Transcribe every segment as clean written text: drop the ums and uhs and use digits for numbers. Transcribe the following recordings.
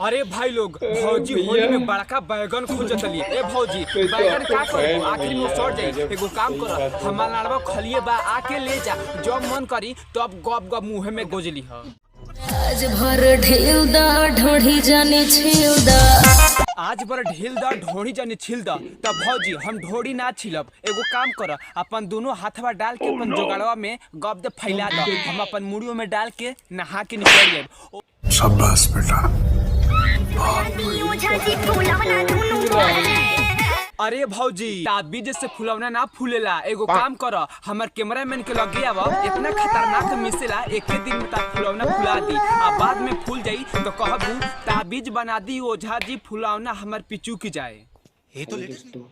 अरे भाई लोग भौजी होली में बड़का बैगन खोजतली। ए भौजी बैगन का करे आखिर में सड़ जाई। एगो काम कर हमार लाड़वा खलिए बा आके ले जा, जब मन करी तब गप गप मुंह में गोजली ह। आज भर ढेल दा ढोढ़ी जाने छिल दा, आज भर ढेल दा ढोढ़ी जाने छिल दा। तब भौजी हम ढोढ़ी ना छिलब, एगो काम कर अपन दोनों हाथवा डाल के अपन जोगाड़वा में गप दे फैला द, हम अपन मुड़ियों में डाल के नहा के निकल जाए। शाबाश बेटा। अरे भौजी ताबीज से फुलौना ना फूलेला। एगो काम कर हमार कैमरामैन के लगे आवा, इतना खतरनाक मिसेला एक दिन में ता फुलौना फुला दी आ बाद में फूल जाई तो कहबू ताबीज बना दी ओझा जी फुलौना हमार पिचू की जाए। ये तो दोस्तों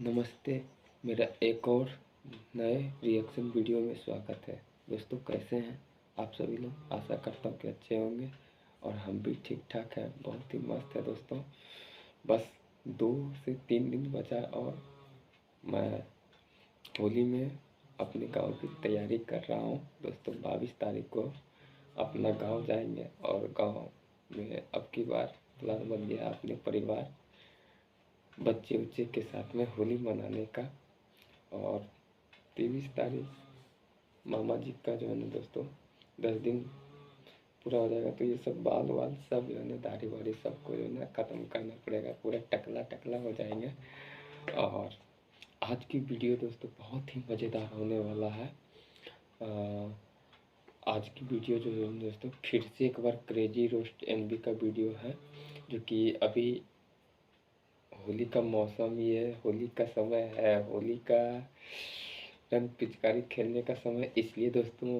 नमस्ते, मेरा एक और नए रिएक्शन वीडियो में स्वागत है। दोस्तों कैसे हैं आप सभी लोग? आशा करता हूँ कि अच्छे होंगे और हम भी ठीक ठाक हैं, बहुत ही मस्त है दोस्तों। बस 2 से 3 दिन बचा और मैं होली में अपने गांव की तैयारी कर रहा हूं दोस्तों। 22 तारीख को अपना गांव जाएंगे और गांव में अब की बार प्लान बन गया अपने परिवार बच्चे उच्चे के साथ में होली मनाने का। और 23 तारीख मामा जी का जो है ना दोस्तों 10 दिन पूरा हो जाएगा, तो ये सब बाल वाल सब जो है ना दाढ़ी वाड़ी सबको जो है ना ख़त्म करना पड़ेगा, पूरा टकला टकला हो जाएंगे। और आज की वीडियो दोस्तों बहुत ही मज़ेदार होने वाला है। आज की वीडियो जो है दोस्तों फिर से एक बार क्रेजी रोस्ट एमबी का वीडियो है, जो कि अभी होली का मौसम ही है, होली का समय है, होली का रंग पिचकारी खेलने का समय, इसलिए दोस्तों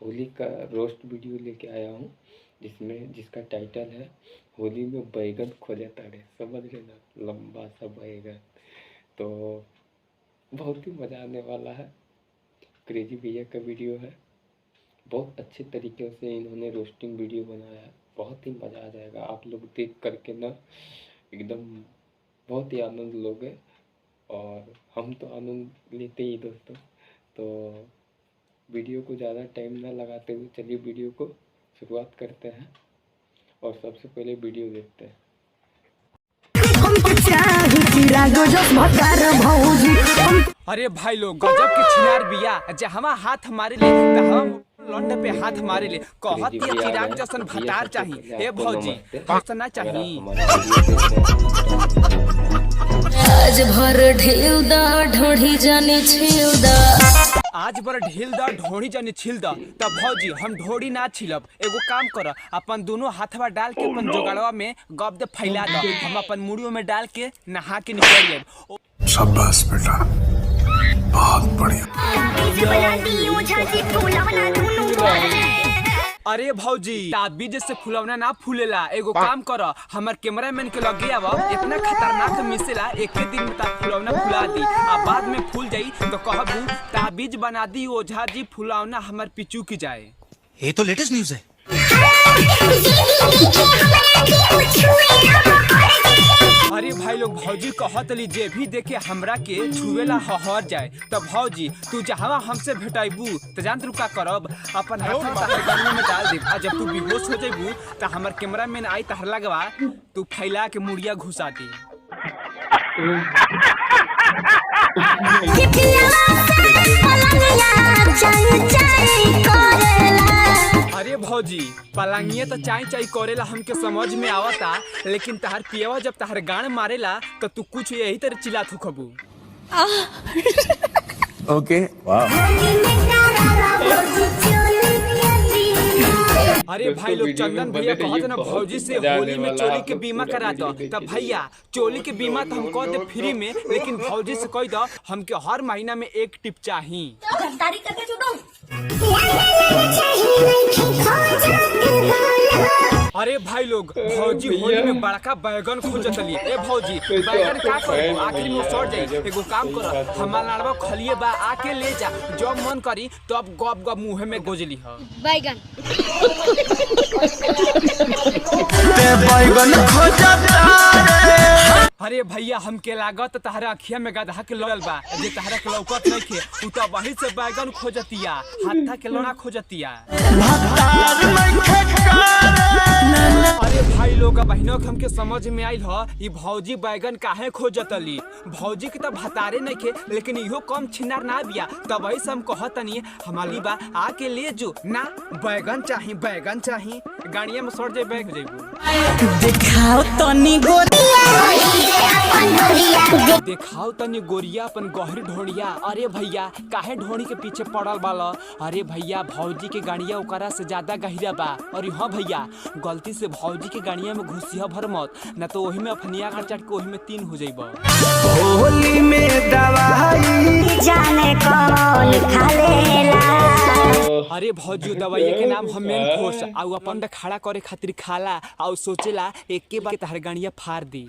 होली का रोस्ट वीडियो लेके आया हूँ जिसका टाइटल है होली में बैगन खोजे तारे। समझ लेना, लंबा सा बैगन। तो बहुत ही मज़ा आने वाला है। क्रेजी भैया का वीडियो है, बहुत अच्छे तरीके से इन्होंने रोस्टिंग वीडियो बनाया है, बहुत ही मज़ा आ जाएगा। आप लोग देख करके ना एकदम बहुत ही आनंद लोगे और हम तो आनंद लेते ही दोस्तों। तो वीडियो को ज़्यादा टाइम ना लगाते हुए चलिए वीडियो को शुरुआत करते हैं और सबसे पहले वीडियो देखते हैं। अरे भाई लोग गजब के छिनार बिया, जहाँ हाथ मारे ले हम लौंडे पे हाथ मारे ले। कहत ये चिराग जैसन भतार चाहिए। ए भौजी हंसना चाहिए। आज भर ढेल दा ढोढ़ी जाने छिल दा, आज भर ढील दा ढोड़ी जाने छिल दा। तब भौजी हम ढोड़ी ना छिलब, एगो काम कर अपन दोनों हाथवा डाल के अपन जोगाड़वा में गप दे फैला द, हम अपन मुड़ियों में डाल के नहा के निकल जाए। शाबाश बेटा, बहुत बढ़िया। अरे भौजी ताबीज से फुलौना ना फूलेला। एगो काम कर हमार कैमरामैन के लगे आवा, इतना खतरनाक मिसेला एक दिन में ता फुलौना फुला दी आ बाद में फूल जाई तो कहबू ताबीज बना दी ओझा जी फुलौना हमार पिचू की जाए। ये तो लेटेस्ट न्यूज़ है। अरे भाई लोग भौजी कहत ली जे भी देखे हमरा के छुएला हहर जाए। तब भौजी तू जहाँ हमसे भेटाइबू तो जान तू का करब, अपन हाथ गाड़ी में डाल दे आ जब तू बेहोश हो जाइबू तो हमार कैमरामैन आई तहर लगवा तू फैला के मुड़िया घुसा दी। अरे भौजी पलंगिया तो चाई चाई करेला हमके समझ में आवता, लेकिन तहार पियवा जब तहार गान मारेला तो तू कुछ यही तरह चिल्लात हो खबू। ओके वाह। अरे भाई लोग चंदन भैया कहते ना भौजी से होली में चोली के बीमा करा दो। तब भैया चोली के बीमा तो हम कह दे फ्री में, लेकिन भौजी से कह दो हमके हर महीना में एक टिप चाहिए। अरे भाई लोग भौजी होली में बड़का बैगन खोजतली। ए भौजी बैगन का करे आखिर में सड़ जाई। एगो काम कर हमार लाड़वा खलिए बा आके ले जा, जब मन करी तब गप गप मुंह में गोजली ह। बैगन अरे भैया हमके लागत तहरा अखिया में गधा के लगल बा, जे तहरा के लौकत नहीं खे उ तो वही से बैगन खोजतिया, हाथा के लोना खोजतिया। अरे भाई लोग बहनों के हमके समझ में आइल ह ई भौजी बैगन काहे खोजतली। भौजी के तो भतारे नहीं खे लेकिन इहो कम छिनार ना बिया, तब ऐसे हम कहतनी हमारी बा आके ले जो ना बैगन चाही गाड़िया में सड़ जाए बैग जेबू। दिखाओ तनी गोरिया अपन गहरी ढोड़िया। अरे भैया काहे ढोड़ी के पीछे पड़ल बाला। अरे भैया भौजी के गाड़िया ओकरा से ज्यादा गहरा बा। और हाँ भैया गलती से भौजी के गाड़िया में घुसिया भर मत, न तो वही में अफनिया कर चट के वही में 3 हो जाइबा। होली में दवाई जाने कौन खा लेला। अरे भौजी दवाई के नाम हम मेन खोस आउ अपन द खड़ा करे खातिर खाला आउ सोचेला एक के बार तहर गाड़िया फाड़ दी।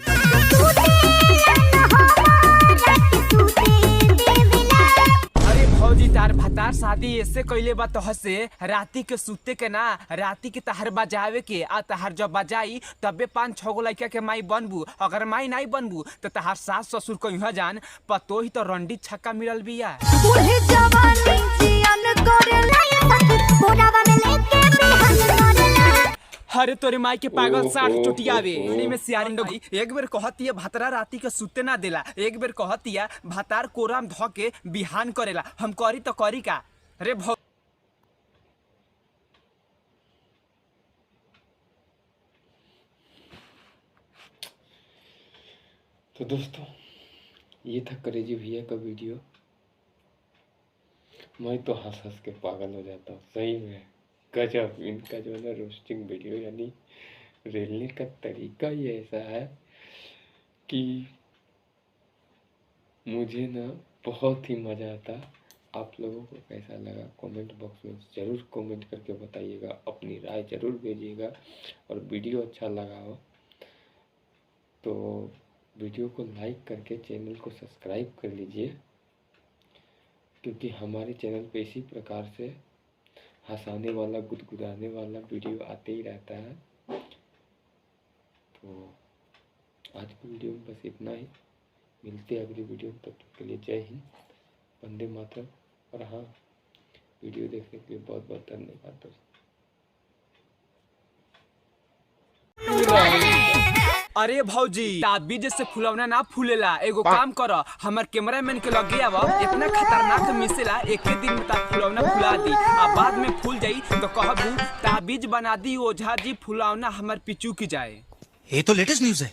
अरे भौजी तार भतार शादी ऐसे कइले बा तोह से राती के सूते के ना, राती के तहर बजावे के आ तहर जब बजाई तबे 5-6 गो लड़का के माई बनबू। अगर माई नहीं बनबू तो तहार सास ससुर को यहाँ जान पतो ही तो रंडी छक्का मिलल बिया। अरे तोरे माई के पागल 60 चुटियावे में सियारी एक बेर कहती है भतरा राती के सुते ना देला, एक बेर कहती है भतार कोराम ध के बिहान करेला। हम करी तो करी का रे भौ। तो दोस्तों ये था क्रेजी भैया का वीडियो। मैं तो हंस हंस के पागल हो जाता हूँ सही में। गजब इनका जो है ना रोस्टिंग वीडियो, यानी रेलने का तरीका ही ऐसा है कि मुझे ना बहुत ही मज़ा आता। आप लोगों को कैसा लगा कमेंट बॉक्स में ज़रूर कमेंट करके बताइएगा, अपनी राय ज़रूर भेजिएगा। और वीडियो अच्छा लगा हो तो वीडियो को लाइक करके चैनल को सब्सक्राइब कर लीजिए, क्योंकि हमारे चैनल पे इसी प्रकार से हंसाने वाला गुदगुदाने वाला वीडियो आते ही रहता है। तो आज की वीडियो में बस इतना ही, मिलते हैं अगली वीडियो में। तब तक के लिए जय हिंद, वंदे मातरम। और हाँ, वीडियो देखने के लिए बहुत बहुत धन्यवाद दोस्तों। अरे भौजी ताबीज से फुलौना ना फूलेला। एगो काम करो हमार कैमरामैन के लगे आवा, इतना खतरनाक मिसेला एक ही दिन में ता फुलौना फुला दी आ बाद में फूल जाई तो कहबू ताबीज बना दी ओझा जी फुलौना हमार पिचू की जाए। ये तो लेटेस्ट न्यूज़ है।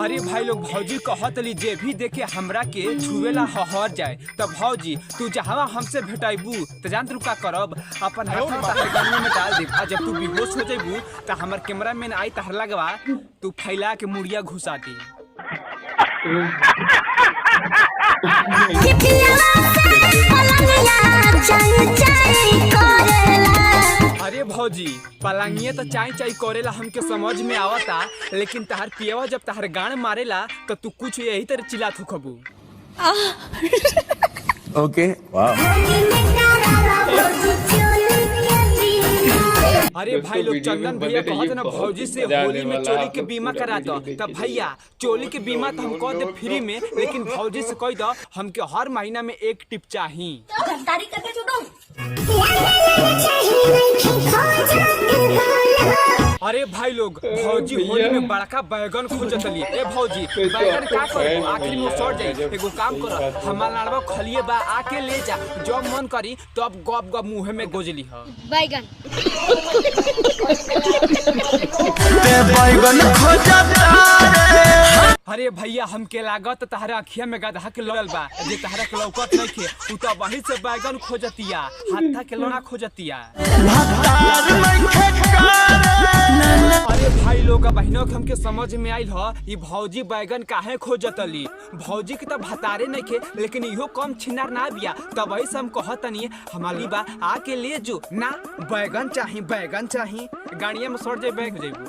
अरे भाई लोग भौजी कहतली जे भी देखे हमरा के छुएला हहर जाए। तो भौजी तू जहाँ हमसे भेटाइबू तो जान तू का करब अपन हाथ गाड़ी में डाल दे। आ जब तू बेहोश हो जाइबू तो हमार कैमरामैन आई तहर लगवा तू फैला के मुड़िया घुसा दी। अरे भौजी पलंगिया तो चाई चाई करेला हमके समझ में आवता, लेकिन तहर पियवा जब तहर गान मारेला तो तू कुछ यही तरह चिल्लात हो खबू। ओके वाह। अरे भाई लोग चंदन भैया कहते ना भौजी से होली में चोली के बीमा करा दो। तब भैया चोली के बीमा तो हम कह दे फ्री में, लेकिन भौजी से कह दो हमके हर महीना में 1 टिप चाहिए। अरे भाई लोग भौजी होली में बड़का बैगन खोजतली। ए भौजी बैगन का करो आखिर में सड़ जाई। एगो काम करो हमार लाड़वा खलिए बा आके ले जा, जब मन करी तब गप गप मुंह में गोजली ह बैगन। अरे भैया हमके लागत तहरा अखिया में गधा के लड़ल बा, जे तहरा के लौकत नहीं खे उ तो वही से बैगन खोजतिया, हाथा के लोना खोजतिया। अरे भाई लोग बहनों के हमके समझ में आइल ह ई भौजी बैगन काहे खोजतली। भौजी के तो भतारे नहीं खे लेकिन इहो कम छिनार ना बिया, तब ऐसे हम कहतनी हमारी बा आके ले जो ना बैगन चाही गाड़िया में सड़ जाए बैग जेबू।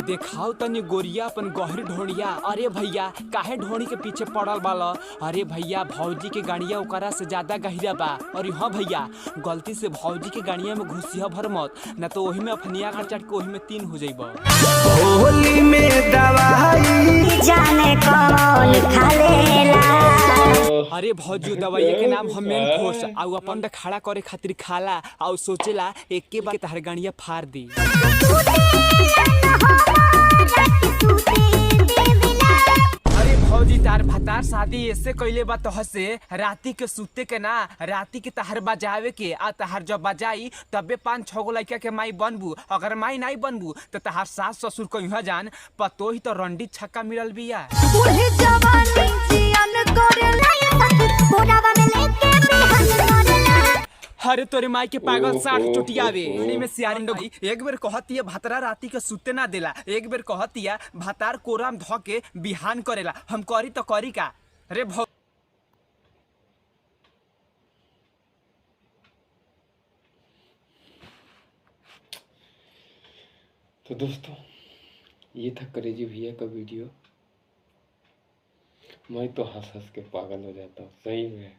दिखाओ तनी गोरिया अपन गहरी ढोड़िया। अरे भैया काहे ढोड़ी के पीछे पड़ल बाला। अरे भैया भौजी के गाड़िया ओकरा से ज्यादा गहरा बा। और हाँ भैया गलती से भौजी के गाड़िया में घुसिया भर मत, न तो वही में अफनिया कर चट के वही में 3 हो जाइबा। होली में दवाई जाने कौन खा लेला। अरे भौजी दवाई के नाम हम मेन फोर्स आउ अपन त खड़ा करे खातिर खाला आउ सोचेला एके बार तहर गणिया फाड़ दी। अरे भौजी तार भतार शादी ऐसे कइले बा तोह से राती के सुते के ना राती के तहर बजावे के आ तहर जब बजाई तबे 5-6 गो लड़का के माई बनबू। अगर माई नहीं बनबू तो तहार सास ससुर को यहाँ जान पतो ही तो रंडी छक्का मिलल बिया। अरे तोरे माई के पागल 60 चुटियावे में सियारिंडो एक बेर कहतिया भतरा राती के सुते ना देला, एक बेर कहतिया भतार कोराम ध के बिहान करेला। हम करी तो करी का रे भौ। तो दोस्तों ये था क्रेजी भैया का वीडियो। मैं तो हंस हंस के पागल हो जाता हूँ सही में।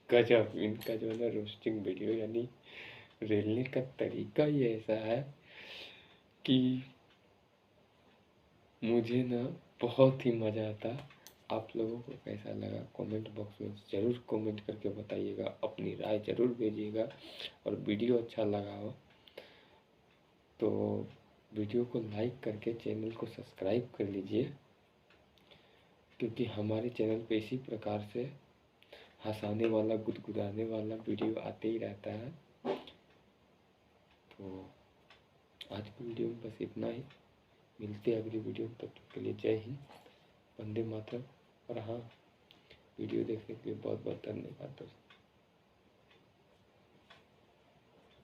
गजब इनका जो है ना रोस्टिंग वीडियो, यानी रेलने का तरीका ही ऐसा है कि मुझे ना बहुत ही मज़ा आता। आप लोगों को कैसा लगा कमेंट बॉक्स में ज़रूर कमेंट करके बताइएगा, अपनी राय ज़रूर भेजिएगा। और वीडियो अच्छा लगा हो तो वीडियो को लाइक करके चैनल को सब्सक्राइब कर लीजिए, क्योंकि हमारे चैनल पे इसी प्रकार से हंसाने वाला गुदगुदाने वाला वीडियो आते ही रहता है। तो आज की वीडियो में बस इतना ही। मिलते हैं अगली वीडियो में, तब तक के लिए जय हिंद, वंदे मातरम। और हाँ, वीडियो देखने के लिए बहुत बहुत धन्यवाद दोस्तों।